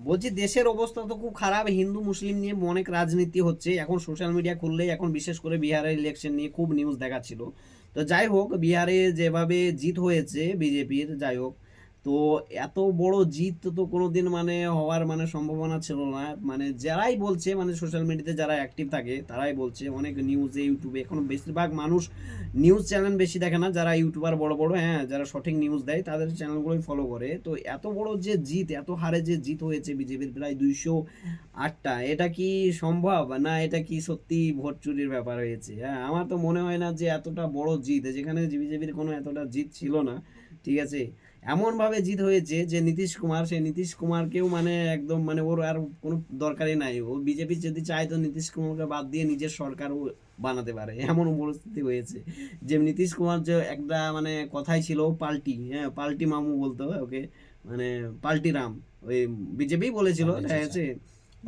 বলছি দেশের অবস্থা তো খুব খারাপ, হিন্দু মুসলিম নিয়ে অনেক রাজনীতি হচ্ছে এখন, সোশ্যাল মিডিয়া খুললেই এখন, বিশেষ করে বিহারের ইলেকশন নিয়ে খুব নিউজ দেখাচ্ছিল। তো যাই হোক, বিহারে যেভাবে জিত হয়েছে বিজেপির, যাই হোক, তো এত বড় জিত তো কোনোদিন মানে হওয়ার মানে সম্ভাবনা ছিল না। মানে যারাই বলছে, মানে সোশ্যাল মিডিয়াতে যারা অ্যাক্টিভ থাকে তারাই বলছে, অনেক নিউজে ইউটিউবে এখন বেশিরভাগ মানুষ নিউজ চ্যানেল বেশি দেখে না, যারা ইউটিউবার বড় বড়, হ্যাঁ, যারা সঠিক নিউজ দেয় তাদের চ্যানেলগুলোই ফলো করে। তো এত বড় যে জিত, এত হারে যে জিত হয়েছে বিজেপির প্রায় 208টা, এটা কি সম্ভব না? এটা কি সত্যি ভোট চুরির ব্যাপার হয়েছে? হ্যাঁ, আমার তো মনে হয় না যে এতটা বড় জিত, যেখানে বিজেপির কোনো এতটা জিত ছিল না, ঠিক আছে, এমনভাবে জিত হয়েছে যে নীতিশ কুমার, সেই নীতিশ কুমারকেও মানে একদম মানে ওর আর কোনো দরকারই নাই। ও বিজেপি যদি চায় তো নীতিশ কুমারকে বাদ দিয়ে নিজের সরকারও বানাতে পারে, এমন পরিস্থিতি হয়েছে। যে নীতিশ কুমার যে একটা মানে কথাই ছিল পাল্টি, হ্যাঁ, পাল্টি মামু বলতো ওকে, মানে পাল্টি রাম, ওই বিজেপি বলেছিল, পাল্টে ঠিক চাচা, আছে।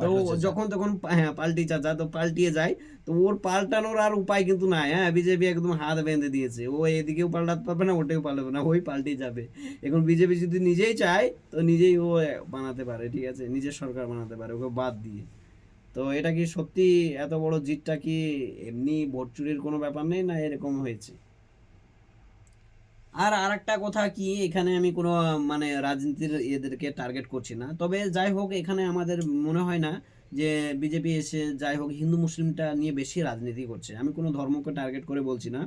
তো পাল্টু চাচা। যখন তখন হ্যাঁ পাল্টি চাচা, তো পাল্টিয়ে যায়। তো ওর পাল্টানোর আর উপায় কিন্তু নাই, হ্যাঁ, বিজেপি একদম হাত বেঁধে দিয়েছে, ও এদিকেও পাল্টাতে পারবে না, ওটাও পাল্টাবে না, ওই পাল্টে যাবে। এখন বিজেপি যদি নিজেই চায় তো নিজেই ও বানাতে পারে, ঠিক আছে, নিজের সরকার বানাতে পারে ওকে বাদ দিয়ে। তো এটা কি সত্যি এত বড় জিতটা কি এমনি ভোট চুরির কোনো ব্যাপার নেই, না এরকম হয়েছে? আর আরেকটা কথা কি, এখানে আমি কোনো মানে রাজনীতির এদেরকে টার্গেট করছি না, তবে যাই হোক এখানে আমাদের মনে হয় না যে বিজেপি এসে যাই হোক হিন্দু মুসলিমটা নিয়ে বেশি রাজনীতি করছে। আমি কোনো ধর্মকে টার্গেট করে বলছি না,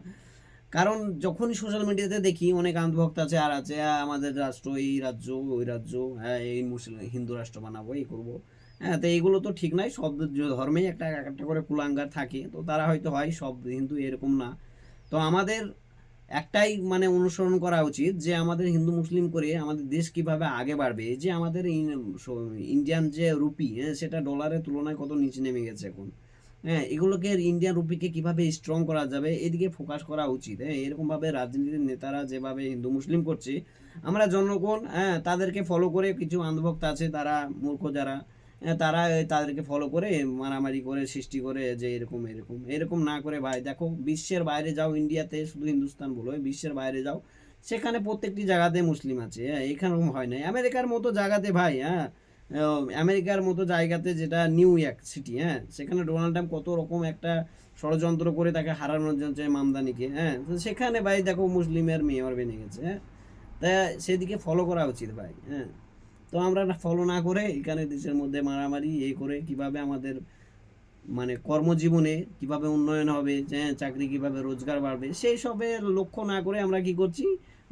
কারণ যখনই সোশ্যাল মিডিয়াতে দেখি অনেক আন্ধভক্ত আছে আর আছে, আমাদের রাষ্ট্র এই রাজ্য ওই রাজ্য, হ্যাঁ এই মুসলিম হিন্দু রাষ্ট্র বানাবো এই করবো, হ্যাঁ, তো এইগুলো তো ঠিক নাই। সব ধর্মেই একটা একটা করে কুলাঙ্গার থাকে, তো তারা হয়তো হয়, সব হিন্দু এরকম না। তো আমাদের একটাই মানে অনুসরণ করা উচিত যে আমাদের হিন্দু মুসলিম করে আমাদের দেশ কিভাবে আগে বাড়বে। এই যে আমাদের ইন্ডিয়ান যে রুপি, হ্যাঁ, সেটা ডলারের তুলনায় কত নিচে নেমে গেছে এখন, হ্যাঁ, এগুলোকে ইন্ডিয়ান রুপিকে কিভাবে স্ট্রং করা যাবে এদিকে ফোকাস করা উচিত। হ্যাঁ, এরকমভাবে রাজনীতির নেতারা যেভাবে হিন্দু মুসলিম করছে, আমরা জনগণ, হ্যাঁ, তাদেরকে ফলো করে, কিছু অন্ধভক্ত আছে তারা মূর্খ যারা, হ্যাঁ, তারা তাদেরকে ফলো করে মারামারি করে সৃষ্টি করে যে এরকম এরকম এরকম না করে ভাই দেখো, বিশ্বের বাইরে যাও, ইন্ডিয়াতে শুধু হিন্দুস্তান বলো, বিশ্বের বাইরে যাও, সেখানে প্রত্যেকটি জায়গাতে মুসলিম আছে, হ্যাঁ, এখানে হয় না। আমেরিকার মতো জায়গাতে ভাই, হ্যাঁ, আমেরিকার মতো জায়গাতে যেটা নিউ ইয়র্ক সিটি, হ্যাঁ, সেখানে ডোনাল্ড ট্রাম্প কত রকম একটা ষড়যন্ত্র করে তাকে হারানোর জন্য চায় মামদানিকে, হ্যাঁ, তো সেখানে ভাই দেখো মুসলিমের মেয়র বেনে গেছে, হ্যাঁ, তাই সেদিকে ফলো করা উচিত ভাই, হ্যাঁ। তো আমরা ফলো না করে এখানে দেশের মধ্যে মারামারি এ করে কিভাবে আমাদের মানে কর্মজীবনে কিভাবে উন্নয়ন হবে, হ্যাঁ, চাকরি কিভাবে রোজগার বাড়বে, সেই সবের লক্ষ্য না করে আমরা কি করছি,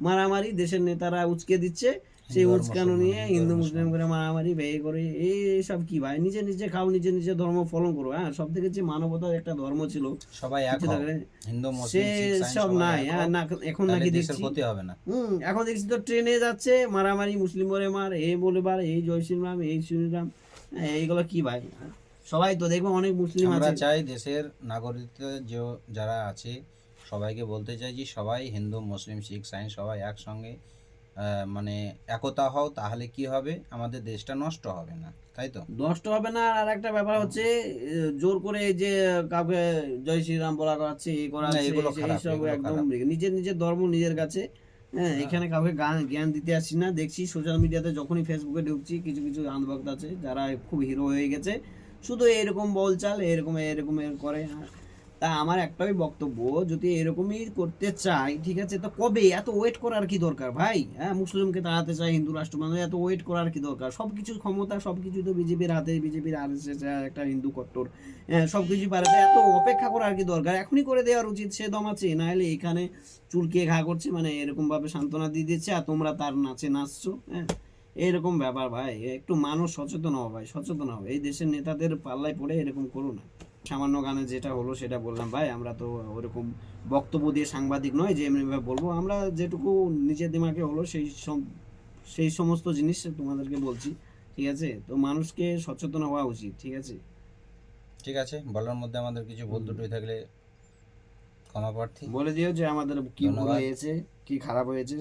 মারামারি, দেশের নেতারা উচকে দিচ্ছে, সেই হিন্দু আর উচকানো মুসলমান, নিয়ে হিন্দু আর হিন্দু মুসলিম মুসলমান। করে মারামারি ব্যয় করে, এইসব কি ভাই? নিজে নিজে খাও, নিজে নিজে ধর্ম ফলো করো, হ্যাঁ, সব থেকে যে মানবতার একটা ধর্ম ছিল সবাই এক কিছু হও, থাকে, হিন্দু সে মুসলিম শিখ সাইন সব সবাই নাই, এক হ্যাঁ, হও, না। এখন তাহলে নাকি দেশের দেখছি, ক্ষতি হবে না। এখন দেখছি তো ট্রেনে যাচ্ছে মারামারি, মুসলিম বলে মার, এই বলে বার, এই জয় শ্রীরাম, এই শ্রীরাম, হ্যাঁ, এইগুলো কি ভাই? সবাই তো দেখবো অনেক মুসলিম আমরা আছে। চাই দেশের নাগরিক যে যারা আছে সবাইকে বলতে চাই যে সবাই হিন্দু মুসলিম শিখ সাইন সবাই একসঙ্গে মানে একতা হও, তাহলে কি হবে, আমাদের দেশটা নষ্ট হবে না, তাই তো? নষ্ট হবে না। আর একটা ব্যাপার হচ্ছে, জোর করে এই যে কাউকে জয় শ্রীরাম বলা করাচ্ছে, এ না, করাচ্ছে, এগুলো খারাপ, এইসব এগুলো একদম খারাপ। নিজের নিজের ধর্ম নিজের কাছে, হ্যাঁ, হ্যাঁ, এখানে কাউকে জ্ঞান দিতে আসছি না। দেখছি সোশ্যাল মিডিয়াতে যখনই ফেসবুকে ঢুকছি, কিছু কিছু আন্দভক্ত আছে যারা খুব হিরো হয়ে গেছে, শুধু এরকম বলচাল, এরকম এরকম করে, হ্যাঁ। তা আমার একটাই বক্তব্য, যদি এরকমই করতে চাই, ঠিক আছে, তো কবে এত ওয়েট করার কি দরকার ভাই? হ্যাঁ, মুসলিমকে তাড়াতে চাই, হিন্দু রাষ্ট্র বানাতে, এত ওয়েট করার কি দরকার? সব কিছুর ক্ষমতা সব কিছু তো বিজেপির হাতে, বিজেপির আরএসএস একটা হিন্দু কট্টর, হ্যাঁ, সব কিছু পারে, তো এত অপেক্ষা করার কি দরকার? এখনই করে দেওয়ার উচিত, সে দম আছে, না হলে এখানে চুলকে ঘা করছে, মানে এরকম ভাবে সান্ত্বনা দিয়ে দিচ্ছে আর তোমরা তার নাচে নাচছো, হ্যাঁ, এরকম ব্যাপার ভাই। একটু মানুষ সচেতন হও ভাই, সচেতন হও, এই দেশের নেতাদের পাল্লায় পড়ে এরকম করো না। সামান্য গানে যেটা হলো সেটা বললাম ভাই, আমরা তো ওরকম বক্তব্য দিয়ে সাংবাদিক নয় যে এমনিভাবে বলবো, আমরা যেটুকু নিজের দিমাগে হলো সেই সমস্ত জিনিস তোমাদেরকে বলছি, ঠিক আছে। তো মানুষকে সচেতন হওয়া উচিত, ঠিক আছে। ঠিক আছে, বলার মধ্যে আমাদের কিছু ভুল হুম। ত্রুটি থাকলে ক্ষমা প্রার্থী। বলে দিও যে আমাদের কি ভুল ধন্যবাদ। হয়েছে, কি খারাপ হয়েছে।